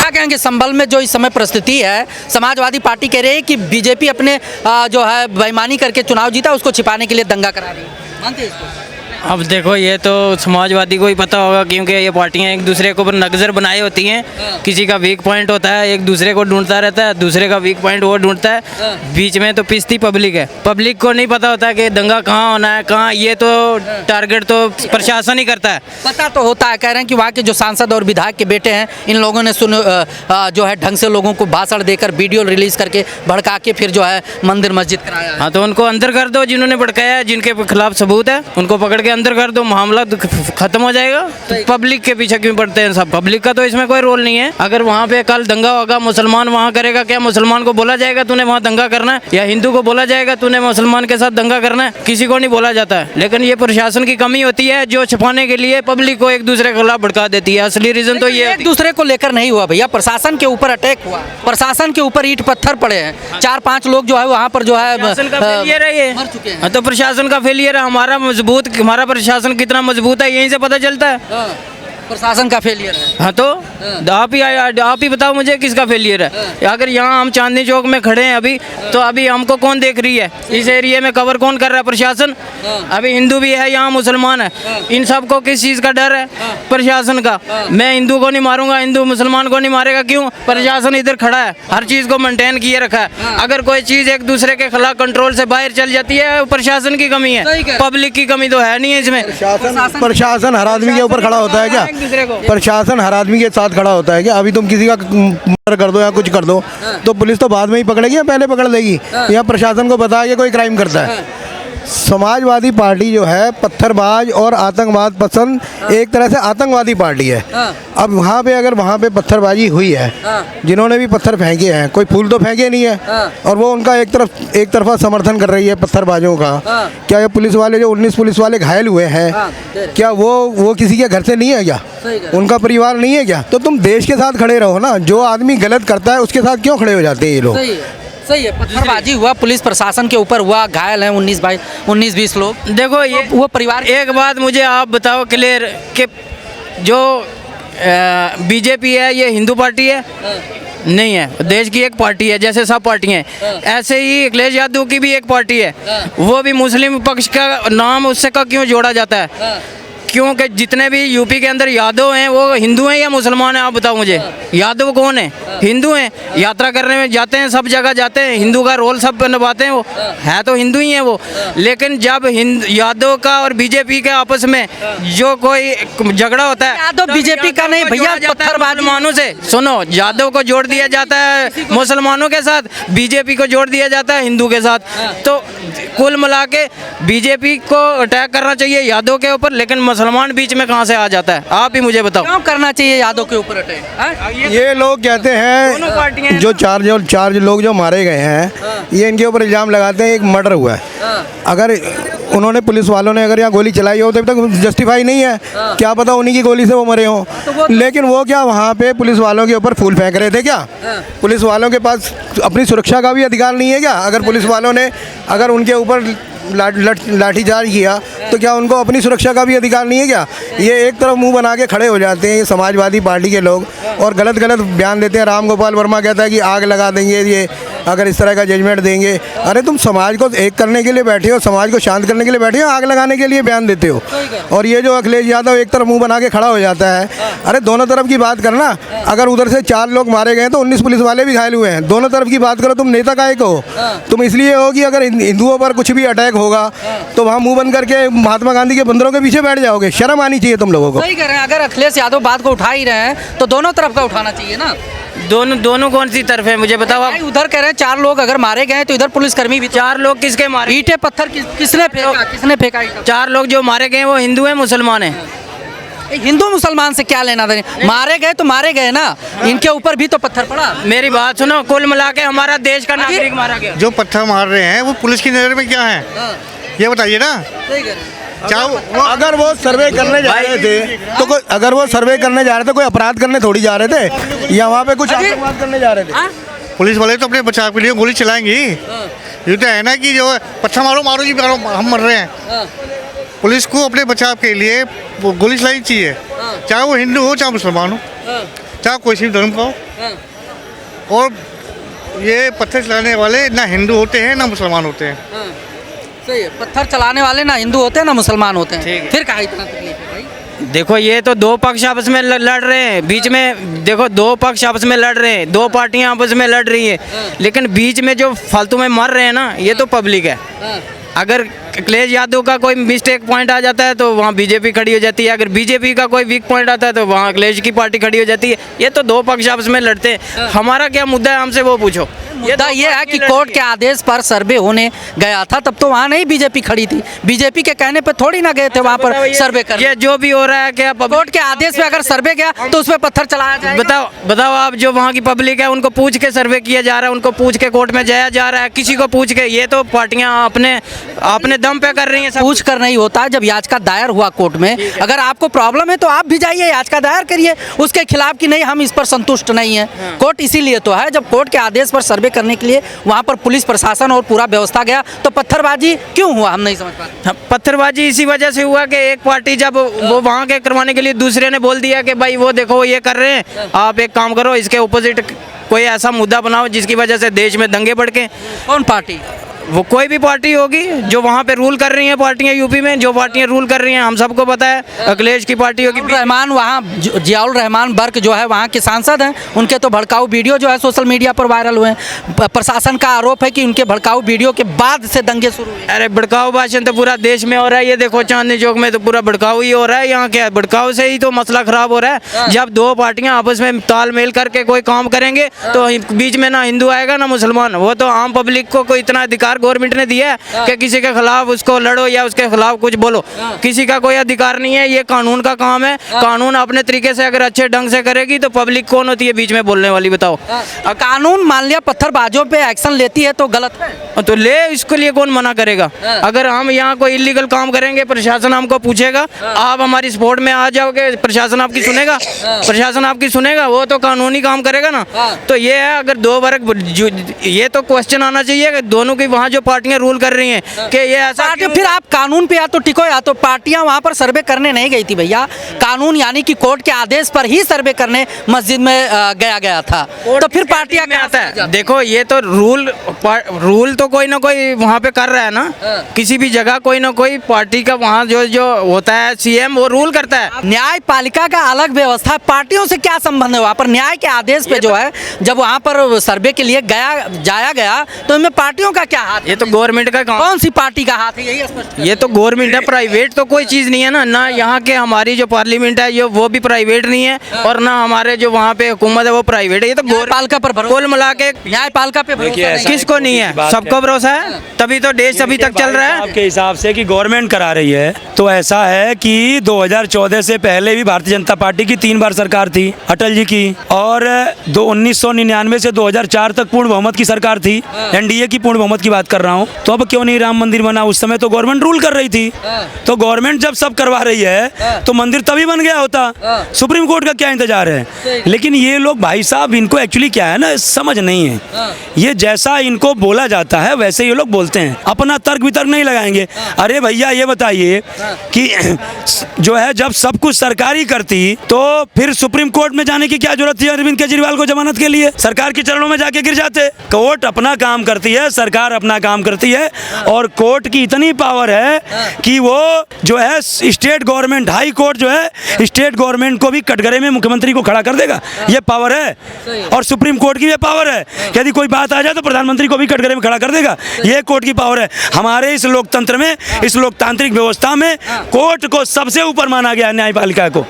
क्या कहेंगे संभल में जो इस समय परिस्थिति है, समाजवादी पार्टी कह रही है कि बीजेपी अपने जो है बेईमानी करके चुनाव जीता, उसको छिपाने के लिए दंगा करा रही है, मानते हैं इसको? अब देखो ये तो समाजवादी को ही पता होगा, क्योंकि ये पार्टियां एक दूसरे के ऊपर नज़र बनाए होती हैं। किसी का वीक पॉइंट होता है, एक दूसरे को ढूंढता रहता है, दूसरे का वीक पॉइंट वो ढूंढता है। बीच में तो पिसती पब्लिक है। पब्लिक को नहीं पता होता कि दंगा कहाँ होना है, कहाँ, ये तो टारगेट तो प्रशासन ही करता है। पता तो होता है, कह रहे हैं कि वहाँ के जो सांसद और विधायक के बेटे हैं, इन लोगों ने जो है ढंग से लोगों को भाषण देकर वीडियो रिलीज करके भड़का के फिर जो है मंदिर मस्जिद कराया है। हाँ, तो उनको अंदर कर दो, जिन्होंने भड़काया है, जिनके खिलाफ सबूत है, उनको पकड़ के अंदर कर दो, मामला खत्म हो जाएगा। तो पब्लिक के पीछे क्यों पड़ते हैं सब? पब्लिक का तो इसमें कोई रोल नहीं है। अगर वहाँ पे कल दंगा होगा, मुसलमान वहाँ करेगा, क्या मुसलमान को बोला जाएगा तूने वहाँ दंगा करना है? या हिंदू को बोला जाएगा तूने मुसलमान के साथ दंगा करना है? किसी को नहीं बोला जाता है। लेकिन ये प्रशासन की कमी होती है, जो छिपाने के लिए पब्लिक को एक दूसरे के खिलाफ भड़का देती है। असली रीजन तो ये एक दूसरे को लेकर नहीं हुआ भैया, प्रशासन के ऊपर अटैक हुआ, प्रशासन के ऊपर ईंट पत्थर पड़े हैं, 4-5 लोग जो है वहाँ पर जो है प्रशासन का फेलियर है ये। मर चुके हैं। हाँ, तो प्रशासन का फेलियर है। हमारा प्रशासन कितना मजबूत है यहीं से पता चलता है। प्रशासन का फेलियर है। हाँ, तो आप ही बताओ मुझे किसका फेलियर है? अगर यहाँ हम चांदनी चौक में खड़े हैं अभी, तो अभी हमको कौन देख रही है? इस एरिया में कवर कौन कर रहा है? प्रशासन। अभी हिंदू भी है यहाँ, मुसलमान है, इन सबको किस चीज़ का डर है? प्रशासन का। मैं हिंदू को नहीं मारूंगा, हिंदू मुसलमान को नहीं मारेगा, क्यों? प्रशासन इधर खड़ा है, हर चीज़ को मेंटेन किए रखा है। अगर कोई चीज़ एक दूसरे के खिलाफ कंट्रोल से बाहर चल जाती है, प्रशासन की कमी है, पब्लिक की कमी तो है नहीं है इसमें। प्रशासन हर आदमी के ऊपर खड़ा होता है क्या? प्रशासन हर आदमी के साथ खड़ा होता है क्या? अभी तुम किसी का मर्डर कर दो या कुछ कर दो तो पुलिस तो बाद में ही पकड़ेगी या पहले पकड़ लेगी? या प्रशासन को पता है कि कोई क्राइम करता है? समाजवादी पार्टी जो है पत्थरबाज और आतंकवाद पसंद, एक तरह से आतंकवादी पार्टी है। अब वहाँ पे अगर वहाँ पे पत्थरबाजी हुई है, जिन्होंने भी पत्थर फेंके हैं, कोई फूल तो फेंके नहीं है, और वो उनका एक तरफा समर्थन कर रही है पत्थरबाजों का। क्या ये पुलिस वाले जो 19 पुलिस वाले घायल हुए हैं, क्या वो किसी के घर से नहीं है क्या? उनका परिवार नहीं है क्या? तो तुम देश के साथ खड़े रहो ना। जो आदमी गलत करता है उसके साथ क्यों खड़े हो जाते हैं ये लोग? सही है, पत्थरबाजी हुआ, पुलिस प्रशासन के ऊपर हुआ, घायल हैं 19-20 लोग। देखो ये वो परिवार, एक बात मुझे आप बताओ क्लियर कि जो बीजेपी है ये हिंदू पार्टी है? नहीं है, देश की एक पार्टी है, जैसे सब पार्टियां हैं। ऐसे ही अखिलेश यादव की भी एक पार्टी है, वो भी मुस्लिम पक्ष का नाम उससे का क्यों जोड़ा जाता है? क्योंकि जितने भी यूपी के अंदर यादव हैं वो हिंदू हैं या मुसलमान हैं? आप बताओ मुझे। यादव कौन है? हिंदू हैं। यात्रा करने में जाते हैं, सब जगह जाते हैं, हिंदू का रोल सब निभाते हैं, वो है तो हिंदू ही हैं वो। लेकिन जब यादव का और बीजेपी के आपस में जो कोई झगड़ा होता है, यादव बीजेपी का नहीं भैया, मुसलमानों से। सुनो, यादव को जोड़ दिया जाता है मुसलमानों के साथ, बीजेपी को जोड़ दिया जाता है हिंदू के साथ। तो कुल मिला के बीजेपी को अटैक करना चाहिए यादव के ऊपर, लेकिन मुसलमान बीच में कहाँ से आ जाता है? आप ही मुझे बताओ। क्यों करना चाहिए यादव के ऊपर अटैक? ये लोग कहते हैं जो चार लोग जो मारे गए हैं, ये इनके ऊपर इल्ज़ाम लगाते हैं एक मर्डर हुआ है। अगर उन्होंने पुलिस वालों ने अगर यहाँ गोली चलाई हो तो अभी तक जस्टिफाई नहीं है, क्या पता उन्हीं की गोली से वो मरे हों। लेकिन वो क्या वहाँ पे पुलिस वालों के ऊपर फूल फेंक रहे थे क्या? पुलिस वालों के पास अपनी सुरक्षा का भी अधिकार नहीं है क्या? अगर पुलिस वालों ने अगर उनके ऊपर लाठीचार्ज किया तो क्या उनको अपनी सुरक्षा का भी अधिकार नहीं है क्या? ये एक तरफ मुंह बना के खड़े हो जाते हैं ये समाजवादी पार्टी के लोग, और गलत बयान देते हैं। राम गोपाल वर्मा कहता है कि आग लगा देंगे ये अगर इस तरह का जजमेंट देंगे। अरे तुम समाज को एक करने के लिए बैठे हो, समाज को शांत करने के लिए बैठे हो, आग लगाने के लिए बयान देते हो। और ये जो अखिलेश यादव एक तरफ मुंह बना के खड़ा हो जाता है, अरे दोनों तरफ की बात करना। अगर उधर से 4 लोग मारे गए तो 19 पुलिस वाले भी घायल हुए हैं, दोनों तरफ की बात करो। तुम नेता काहे को हो? तुम इसलिए हो कि अगर हिंदुओं पर कुछ भी अटैक होगा तो वहाँ मुंह बंद करके महात्मा गांधी के बंदरों के पीछे बैठ जाओगे। शर्म आनी चाहिए तुम लोगों को। सही कह रहे हैं, अगर अखिलेश यादव बात को उठा ही रहे हैं तो दोनों तरफ का उठाना चाहिए ना। दोनों कौन सी तरफ है मुझे बताओ आप। उधर कह रहे हैं 4 लोग अगर मारे गए तो इधर पुलिसकर्मी भी। 4 लोग किसके मारे? ईंटें पत्थर किसने फेंका? 4 लोग जो मारे गए वो हिंदू हैं मुसलमान हैं? हिंदू मुसलमान से क्या लेना देना? मारे गए तो मारे गए ना, इनके ऊपर भी तो पत्थर पड़ा। मेरी बात सुनो, कुल मिला के हमारा देश का नागरिक मारा गया। जो पत्थर मार रहे हैं वो पुलिस की नज़र में क्या है, ये बताइए ना। अगर वो सर्वे करने जा रहे थे तो कोई, अगर वो सर्वे करने जा रहे थे कोई अपराध करने थोड़ी जा रहे थे, या वहाँ पे कुछ आतंकवाद करने जा रहे थे? पुलिस वाले तो अपने बचाव के लिए गोली चलाएंगी। ये तो है ना कि जो पत्थर मारो जी मारो, हम मर रहे हैं। पुलिस को अपने बचाव के लिए गोली चलानी चाहिए, चाहे वो हिंदू हो चाहे मुसलमान हो। चाहे कोई सी भी धर्म का हो। हाँ, और ये पत्थर चलाने वाले ना हिंदू होते हैं ना मुसलमान होते हैं। हाँ, सही है। पत्थर चलाने वाले ना हिंदू होते हैं ना मुसलमान होते हैं। ठीक है। फिर कहा इतना तकलीफ है भाई? देखो ये तो दो पक्ष आपस में लड़ रहे हैं, बीच में देखो दो पक्ष आपस में लड़ रहे हैं, दो पार्टियां आपस में लड़ रही है, लेकिन बीच में जो फालतू में मर रहे हैं ना, ये तो पब्लिक है। हाँ, अगर अखिलेश यादव का कोई मिस्टेक पॉइंट आ जाता है तो वहाँ बीजेपी खड़ी हो जाती है, अगर बीजेपी का कोई वीक पॉइंट आता है तो वहाँ अखिलेश की पार्टी खड़ी हो जाती है। ये तो दो पक्ष आपस में लड़ते हैं। हमारा क्या मुद्दा है, हमसे वो पूछो। मुद्दा ये है कि कोर्ट के आदेश पर सर्वे होने गया था, तब तो वहाँ नहीं बीजेपी खड़ी थी, बीजेपी के कहने पे थोड़ी ना गए थे वहाँ पर सर्वे करने। ये जो भी हो रहा है क्या कोर्ट के आदेश पे अगर सर्वे गया तो उसमें पत्थर चलाया जाएगा? बताओ आप, जो वहाँ की पब्लिक है उनको पूछ के सर्वे किया जा रहा है, उनको पूछ के कोर्ट में जाया जा रहा है, किसी को पूछ के। ये तो पार्टियां अपने दम पे कर रही हैं। पूछ कर नहीं होता। जब याचिका दायर हुआ कोर्ट में, अगर आपको प्रॉब्लम है तो आप भी जाइए याचिका दायर करिए उसके खिलाफ कि नहीं हम इस पर संतुष्ट नहीं है। कोर्ट इसीलिए तो है, जब कोर्ट के आदेश पर सर्वे करने के लिए वहाँ पर पुलिस प्रशासन और पूरा व्यवस्था गया तो पत्थरबाजी क्यों हुआ, हम नहीं समझ पाते। पत्थरबाजी इसी वजह से हुआ कि एक पार्टी जब वो वहाँ के करवाने के लिए दूसरे ने बोल दिया कि भाई वो देखो ये कर रहे हैं, आप एक काम करो इसके ऑपोजिट कोई ऐसा मुद्दा बनाओ जिसकी वजह से देश में दंगे भड़के। कौन पार्टी? वो कोई भी पार्टी होगी जो वहाँ पे रूल कर रही है, पार्टियां यूपी में जो पार्टियां रूल कर रही हैं हम सबको पता है। अखिलेश की पार्टी होगी, रहमान वहाँ जियाउल रहमान बर्क जो है वहाँ के सांसद हैं, उनके तो भड़काऊ वीडियो जो है सोशल मीडिया पर वायरल हुए हैं। प्रशासन का आरोप है कि उनके भड़काऊ वीडियो के बाद से दंगे शुरू हुए। अरे भड़काऊ भाषण तो पूरा देश में हो रहा है। ये देखो चांदनी चौक में तो पूरा भड़काऊ ही हो रहा है। यहाँ क्या भड़काऊ से ही तो मसला खराब हो रहा है। जब दो पार्टियां आपस में तालमेल करके कोई काम करेंगे तो बीच में ना हिंदू आएगा ना मुसलमान। वो तो आम पब्लिक को इतना अधिकार गवर्नमेंट ने दिया है कि किसी के खिलाफ उसको लड़ो या उसके खिलाफ कुछ बोलो, किसी का कोई अधिकार नहीं है। ये कानून का काम है। कानून अपने तरीके से अगर अच्छे ढंग से करेगी तो पब्लिक कौन होती है बीच में बोलने वाली, बताओ। कानून मान लिया पत्थरबाजों पे एक्शन लेती है तो गलत है, तो ले, इसके लिए कौन मना करेगा। अगर हम यहाँ कोई इलीगल काम करेंगे प्रशासन हमको पूछेगा, आप हमारी सपोर्ट में आ जाओगे, प्रशासन आपकी सुनेगा? प्रशासन आपकी सुनेगा? वो तो कानूनी काम करेगा ना। तो ये है, अगर दो वर्ग ये तो क्वेश्चन आना चाहिए कि दोनों की वहाँ जो पार्टियां रूल कर रही हैं कि ये ऐसा फिर आप कानून पे या तो टिको या तो पार्टियां वहां पर सर्वे करने नहीं गई थी भैया। कानून यानी कि कोर्ट के आदेश पर ही सर्वे करने मस्जिद में गया था, तो फिर पार्टियां में आता है। देखो ये तो रूल तो कोई ना कोई वहाँ पे कर रहा है ना, किसी भी जगह कोई ना कोई पार्टी का वहाँ जो होता है सीएम वो रूल करता है। न्यायपालिका का अलग व्यवस्था, पार्टियों से क्या संबंध है? वहाँ पर न्याय के आदेश पे जो है जब वहाँ पर सर्वे के लिए जाया गया तो इनमें पार्टियों का क्या हाथ? ये तो गवर्नमेंट का काम। कौन सी पार्टी का हाथ है, यही स्पष्ट। ये तो गवर्नमेंट है, प्राइवेट तो कोई चीज नहीं है ना। ना यहाँ के हमारी जो पार्लियामेंट है वो भी प्राइवेट नहीं है, और ना हमारे जो वहाँ पे हुकूमत है वो प्राइवेट है। ये तो न्यायपालिका पर कुल मिला के न्यायपालिका पे किसको नहीं है? सबको भरोसा है, तभी तो देश अभी तक चल रहा है। आपके हिसाब से कि गवर्नमेंट करा रही है, तो ऐसा है कि 2014 से पहले भी भारतीय जनता पार्टी की 3 बार सरकार थी, अटल जी की, और 1999 से 2004 तक पूर्ण बहुमत की सरकार थी, एनडीए की पूर्ण बहुमत की बात कर रहा हूँ। तो अब क्यों नहीं राम मंदिर बना? उस समय तो गवर्नमेंट रूल कर रही थी। तो गवर्नमेंट जब सब करवा रही है तो मंदिर तभी बन गया होता। सुप्रीम कोर्ट का क्या इंतजार है? लेकिन ये लोग भाई साहब, इनको एक्चुअली क्या है ना, समझ नहीं है। ये जैसा इनको बोला जाता है वैसे ये लोग बोलते हैं, अपना तर्क वितर्क नहीं लगाएंगे। अरे भैया ये बताइए कि जो है जब सब कुछ सरकारी करती तो फिर सुप्रीम कोर्ट में जाने की क्या जरूरत थी? अरविंद केजरीवाल को जमानत के लिए सरकार के चरणों में जाके गिर जाते। कोर्ट अपना काम करती है, सरकार अपना काम करती है, और कोर्ट की इतनी पावर है कि वो जो है स्टेट गवर्नमेंट, हाई कोर्ट जो है स्टेट गवर्नमेंट को भी कटघरे में मुख्यमंत्री को खड़ा कर देगा। ये पावर है। और सुप्रीम कोर्ट की ये पावर है, यदि कोई बात आ जाए तो प्रधानमंत्री को भी कटघरे में खड़ा कर देगा। ये कोर्ट की पावर है। हमारे इस लोकतंत्र में, इस लोकतांत्रिक व्यवस्था में कोर्ट को सबसे ऊपर माना गया है, न्यायपालिका को।